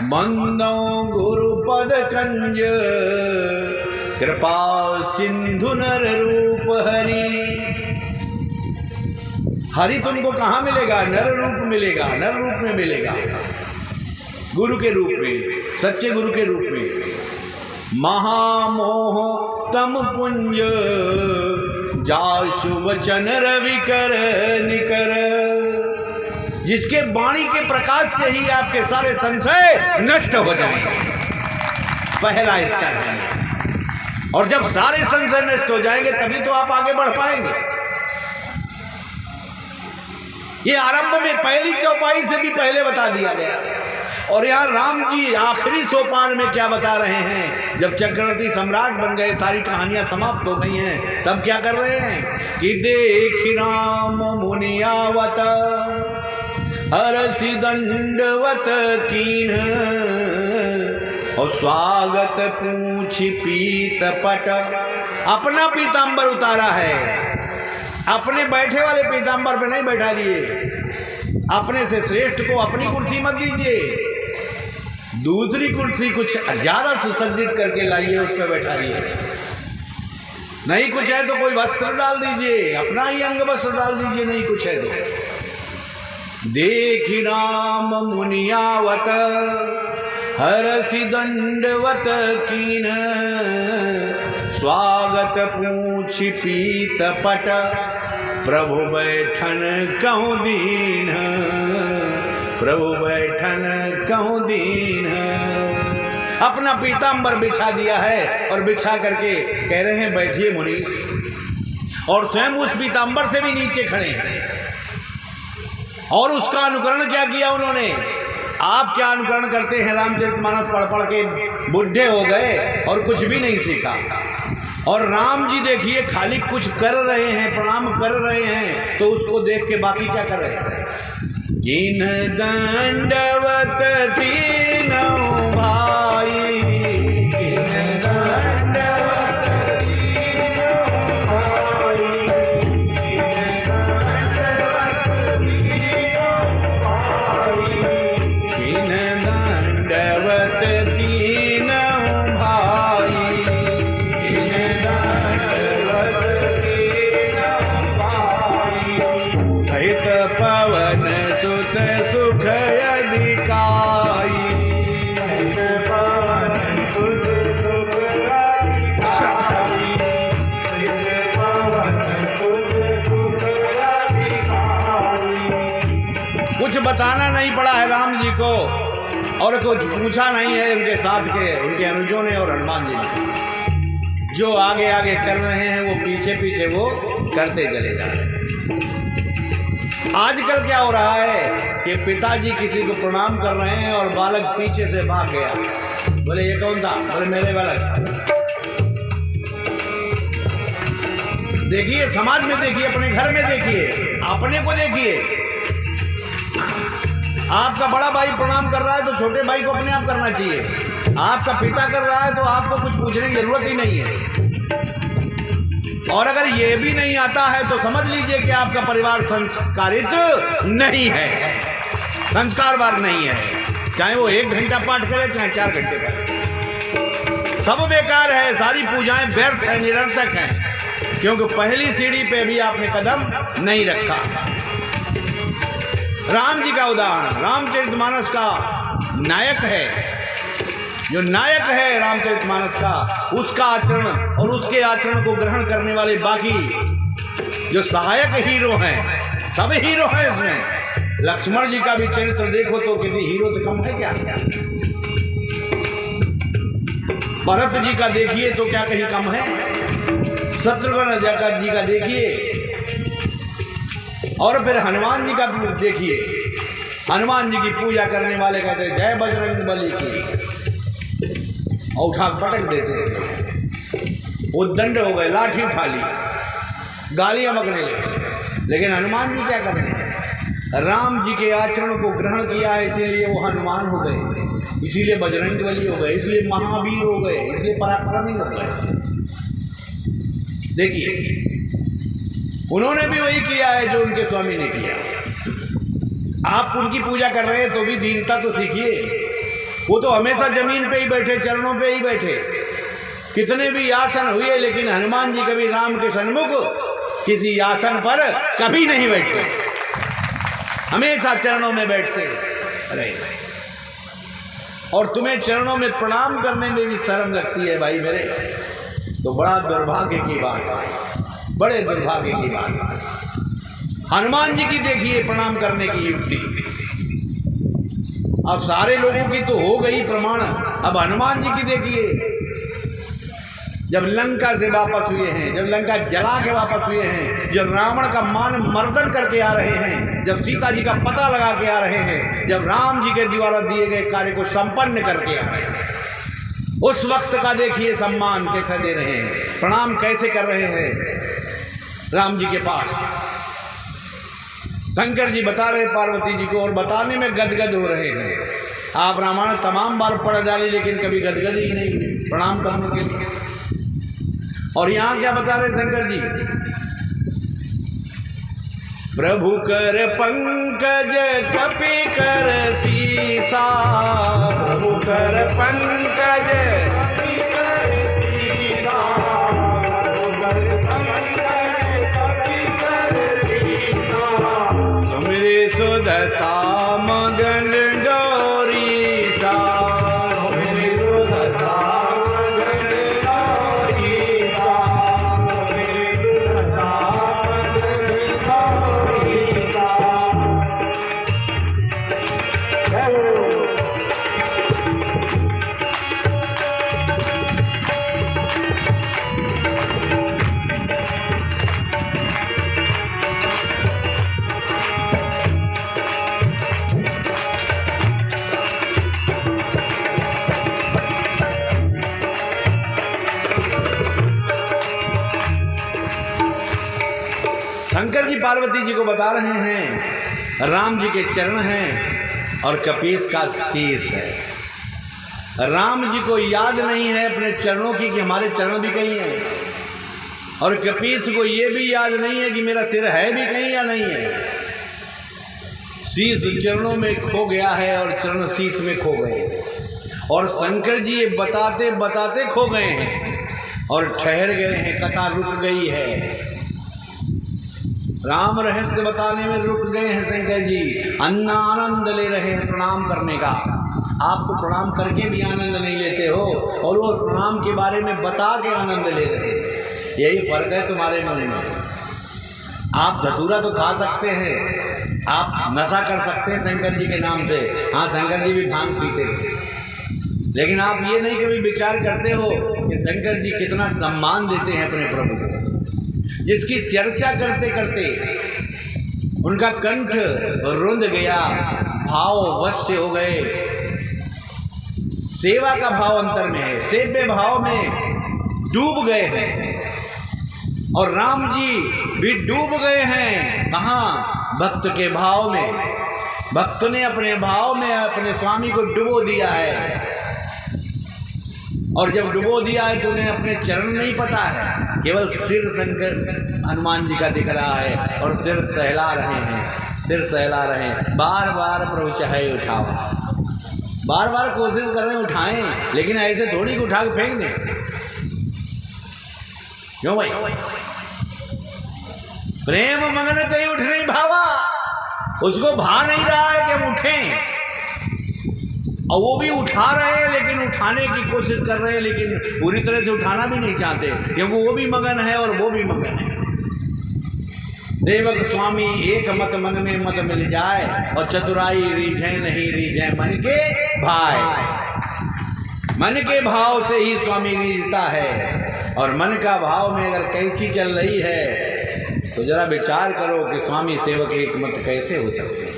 बंदो गुरुपद कंज कृपा सिंधु नर रूप हरि। हरि तुमको कहाँ मिलेगा? नर रूप मिलेगा, नर रूप में मिलेगा, गुरु के रूप में, सच्चे गुरु के रूप में। महामोह तम पुंज जाशु वचन रवि कर निकर। जिसके वाणी के प्रकाश से ही आपके सारे संशय नष्ट हो जाएंगे, पहला स्तर है। और जब सारे संशय नष्ट हो जाएंगे तभी तो आप आगे बढ़ पाएंगे। ये आरंभ में पहली चौपाई से भी पहले बता दिया गया। और यहाँ राम जी आखिरी सोपान में क्या बता रहे हैं? जब चक्रवर्ती सम्राट बन गए, सारी कहानियां समाप्त हो गई हैं, तब क्या कर रहे हैं कि देखि राम मुनियावत हरसि दंडवत कीन्ह और स्वागत पूछि पीत पट। अपना पीतांबर उतारा है, अपने बैठे वाले पीतांबर पे नहीं बैठा दिए। अपने से श्रेष्ठ को अपनी कुर्सी मत दीजिए, दूसरी कुर्सी कुछ ज्यादा सुसज्जित करके लाइए, उस पर बैठा दिए। नहीं कुछ है तो कोई वस्त्र डाल दीजिए, अपना ही अंग वस्त्र डाल दीजिए, नहीं कुछ है तो। देखि राम मुनियावत हरसि दंडवत कीन्ह स्वागत पूछि पीत पट। प्रभु बैठन कहूँ दीन, प्रभु बैठन कहूँ दीन। अपना पीतांबर बिछा दिया है और बिछा करके कह रहे हैं बैठिए मुनीश। और स्वयं उस पीतांबर से भी नीचे खड़े हैं। और उसका अनुकरण क्या किया उन्होंने? आप क्या अनुकरण करते हैं? रामचरितमानस पढ़ पढ़ के बुढ़े हो गए और कुछ भी नहीं सीखा। और राम जी देखिए खाली कुछ कर रहे हैं, प्रणाम कर रहे हैं, तो उसको देख के बाकी क्या कर रहे हैं? किन दंडवत तीनों भाई, किन दंडवत तीनों भाई, किन दंडवत तीनों भाई, किन दंडवत तीनों भाई। सहित पवन सुत सुख अधिकाई, सहित पवन सुत सुख अधिकाई, सहित पवन सुत सुख अधिकाई। कुछ बताना नहीं पड़ा है राम जी को, और कुछ पूछा नहीं है उनके साथ के उनके अनुजों ने और हनुमान जी ने। जो आगे आगे कर रहे हैं वो पीछे पीछे वो करते चले जा रहे हैं। आजकल क्या हो रहा है कि पिताजी किसी को प्रणाम कर रहे हैं और बालक पीछे से भाग गया। बोले ये कौन था? बोले मेरे बालक। देखिए समाज में देखिए, अपने घर में देखिए, अपने को देखिए। आपका बड़ा भाई प्रणाम कर रहा है तो छोटे भाई को अपने आप करना चाहिए। आपका पिता कर रहा है तो आपको कुछ पूछने की जरूरत ही नहीं है। और अगर ये भी नहीं आता है तो समझ लीजिए कि आपका परिवार संस्कारित नहीं है, संस्कारवान नहीं है। चाहे वो 1 घंटा पाठ करे, चाहे 4 घंटे पाठ, सब बेकार है। सारी पूजाएं व्यर्थ है, निरर्थक हैं, क्योंकि पहली सीढ़ी पे भी आपने कदम नहीं रखा। राम जी का उदाहरण रामचरितमानस का नायक है। जो नायक है रामचरितमानस का, उसका आचरण और उसके आचरण को ग्रहण करने वाले बाकी जो सहायक हीरो हैं, सब हीरो हैं इसमें। लक्ष्मण जी का भी चरित्र देखो तो किसी हीरो से कम है क्या? भरत जी का देखिए तो क्या कहीं कम है? शत्रुघ्न जी का देखिए, और फिर हनुमान जी का देखिए। हनुमान जी की पूजा करने वाले कहते हैं जय बजरंग बली की, और उठा पटक देते हैं। वो दंड हो गए, लाठी उठा ली, गालियां बकने लगे। लेकिन हनुमान जी क्या कर रहे हैं? राम जी के आचरण को ग्रहण किया है, इसीलिए वो हनुमान हो गए, इसीलिए बजरंग बली हो गए, इसलिए महावीर हो गए, इसलिए पराक्रमी हो गए। देखिए उन्होंने भी वही किया है जो उनके स्वामी ने किया। आप उनकी पूजा कर रहे हैं तो भी दीनता तो सीखिए। वो तो हमेशा जमीन पे ही बैठे, चरणों पे ही बैठे। कितने भी आसन हुए लेकिन हनुमान जी कभी राम के सन्मुख किसी आसन पर कभी नहीं बैठे, हमेशा चरणों में बैठते रहे। और तुम्हें चरणों में प्रणाम करने में भी शर्म लगती है भाई मेरे, तो बड़ा दुर्भाग्य की बात है, बड़े दुर्भाग्य की बात है। हनुमान जी की देखिए प्रणाम करने की युक्ति, अब सारे लोगों की तो हो गई प्रमाण, अब हनुमान जी की देखिए। जब लंका से वापस हुए हैं, जब लंका जला के वापस हुए हैं, जब रावण का मान मर्दन करके आ रहे हैं, जब सीता जी का पता लगा के आ रहे हैं, जब राम जी के द्वारा दिए गए कार्य को संपन्न करके आ रहे हैं, उस वक्त का देखिए सम्मान कैसे दे रहे हैं, प्रणाम कैसे कर रहे हैं राम जी के पास। शंकर जी बता रहे पार्वती जी को, और बताने में गदगद हो रहे हैं। आप रामायण तमाम बार पढ़ डाली लेकिन कभी गदगद ही नहीं हुई प्रणाम करने के लिए। और यहाँ क्या बता रहे शंकर जी, प्रभु कर पंकज कपि कर सीसा, प्रभु कर पंकज कपि कर सीसा, तुमरे सुदशा मगन डोरीसा, तुमरे सुदशा मगन डोरीसा, तुमरे सुदशा शंकर जी पार्वती जी को बता रहे हैं राम जी के चरण हैं और कपीस का शीश है। राम जी को याद नहीं है अपने चरणों की कि हमारे चरण भी कहीं हैं, और कपीस को ये भी याद नहीं है कि मेरा सिर है भी कहीं या नहीं है। शीश चरणों में खो गया है और चरण शीश में खो गए, और शंकर जी ये बताते बताते खो गए हैं और ठहर गए हैं, कथा रुक गई है। राम रहस्य बताने में रुक गए हैं शंकर जी, अन्ना आनंद ले रहे हैं प्रणाम करने का। आप तो प्रणाम करके भी आनंद नहीं लेते हो, और वो प्रणाम के बारे में बता के आनंद ले रहे हैं। यही फर्क है तुम्हारे मन में। आप धतूरा तो खा सकते हैं, आप नशा कर सकते हैं शंकर जी के नाम से। हाँ, शंकर जी भी भांग पीते थे, लेकिन आप ये नहीं कभी विचार करते हो कि शंकर जी कितना सम्मान देते हैं अपने प्रभु को, जिसकी चर्चा करते करते उनका कंठ रुंध गया, भाव वश्य हो गए। सेवा का भाव अंतर में है, सेव्य भाव में डूब गए हैं, और राम जी भी डूब गए हैं। कहाँ? भक्त के भाव में। भक्त ने अपने भाव में अपने स्वामी को डुबो दिया है, और जब डुबो दिया है तो उन्हें अपने चरण नहीं पता है, केवल सिर शंकर हनुमान जी का दिख रहा है, और सिर सहला रहे हैं, सिर सहला रहे हैं। बार बार प्रभु चाहे उठाओ, बार बार कोशिश कर रहे हैं उठाएं, लेकिन ऐसे थोड़ी कि उठा के फेंक दें। क्यों भाई? प्रेम मगन तो ही उठ नहीं भावा, उसको भा नहीं रहा है कि हम उठें, और वो भी उठा रहे हैं, लेकिन उठाने की कोशिश कर रहे हैं, लेकिन पूरी तरह से उठाना भी नहीं चाहते, क्योंकि वो भी मगन है और वो भी मगन है। सेवक स्वामी एक मत मन में मत मिल जाए, और चतुराई रीझे नहीं रीझे मन के भाई। मन के भाव से ही स्वामी रीझता है, और मन का भाव में अगर कैंची चल रही है तो जरा विचार करो कि स्वामी सेवक एक मत कैसे हो सकते हैं।